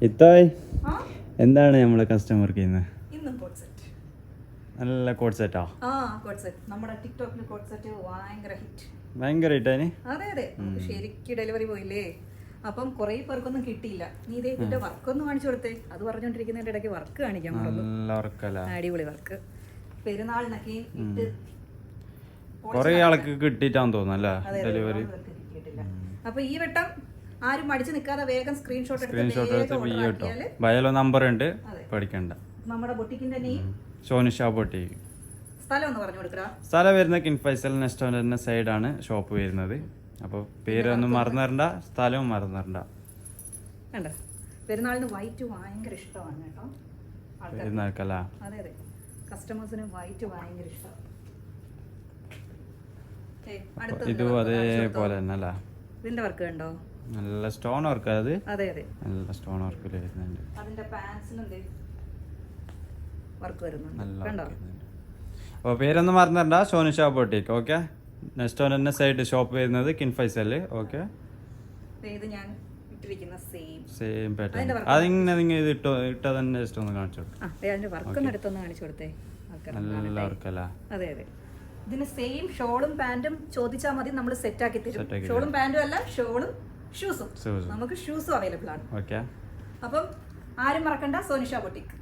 ഇത്തായ് എന്താണ് നമ്മളെ കസ്റ്റമർക്ക് ചെയ്യുന്നത്? ഇന്നും കോട്ട് സെറ്റ്, നല്ല കോട്ട് സെറ്റാ. കോട്ട് സെറ്റ് നമ്മുടെ ടിക്ടോക്കിൽ കോട്ട് സെറ്റ് ഭയങ്കര ഹിറ്റ്. ഭയങ്കര ഹിറ്റാനി. അതെ അതെ, നമുക്ക് ശരിക്കും ഡെലിവറി പോയില്ലേ. അപ്പം കുറെ പേർക്കൊന്നും കിട്ടിയില്ല. നീ ഇതേ ഇതിന്റെ വർക്ക് ഒന്ന് കാണിച്ചു കൊടുത്തേ. അത് പറഞ്ഞോണ്ടിരിക്കുന്നതിന്റെ ഇടയ്ക്ക് വർക്ക് കാണിക്കാൻ പറഞ്ഞു. അടിപൊളി വർക്ക്. പെരുന്നാളിനൊക്കെ ഇട്ട് കുറെ ആൾക്ക് കിട്ടിയിട്ടാന്ന് തോന്നുന്നല്ലേ ഡെലിവറി. അപ്പൊ ഈ വട്ടം ആരും മടിച്ചു നിൽക്കാതെ വേഗം സ്ക്രീൻഷോട്ട് എടുത്ത് ബയോലോ നമ്പർ ഉണ്ട്, പേടിക്കണ്ട. നമ്മുടെ ബൊട്ടിക്കിന്റെ നെയിം സോനിഷ ബൊട്ടിക്ക്. സ്ഥലം ഒന്ന് പറഞ്ഞു കൊടുക്കുക. സ്ഥലം വരുന്നത് കിങ് ഫൈസൽ നെസ്റ്റോറന്റിന്റെ സൈഡാണ് ഷോപ്പ് വരുന്നത്. അപ്പോൾ പേരൊന്നും മറന്നിരണ്ട, സ്ഥലവും മറന്നിരണ്ട. കണ്ടോ, പെരുന്നാളിന് വൈറ്റ് ഭയങ്കര ഇഷ്ടമാണ് കേട്ടോ പെരുന്നാൾക്കല്ല. അതെ അതെ, കസ്റ്റമേഴ്സിന് വൈറ്റ് ഭയങ്കര ഇഷ്ടമാണ്. ഇതും അതേപോലെ തന്നെ അല്ല. ഇതിന്റെ വർക്ക് കണ്ടോ, നല്ല സ്റ്റോൺ വർക്ക്. അത് അതെ അതെ, നല്ല സ്റ്റോൺ വർക്ക് വരുന്നുണ്ട്. അതിന്റെ പാൻസിലും വർക്ക് വരുന്നുണ്ട് കണ്ടോ. അപ്പോൾ പേരൊന്നും മറന്നിരണ്ട, സോനിഷ ബൊട്ടിക്ക്. ഓക്കെ, നെസ്റ്റോറന്റിന്റെ സൈഡ് ഷോപ്പ് വരുന്നത് കിങ് ഫൈസൽ. ഓക്കെ, ഇത് ഞാൻ ഇട്ടിരിക്കുന്ന സെയിം പാറ്റേൺ. അതിങ്ങനെ നിങ്ങൾ ഇത് ഇട്ടോ തന്നെ ജസ്റ്റ് ഒന്ന് കാണിച്ചു കൊടുക്കും. അതിന്റെ വർക്ക് ഒന്ന് എടുത്തൊന്ന് കാണിച്ചു കൊടുത്തേ. നല്ല വർക്കല്ല. അതെ അതെ, ഇതിന് സെയിം ഷോളും പാന്റും ചോദിച്ചാൽ മതി, നമ്മൾ സെറ്റ് ആക്കി തരും. ഷോളും പാന്റും അല്ല, ഷോളും ഷൂസും. നമുക്ക് ഷൂസും അവൈലബിൾ ആണ്. ഓക്കെ, അപ്പം ആരും മറക്കണ്ട, സോനിഷ ബൊട്ടിക്ക്.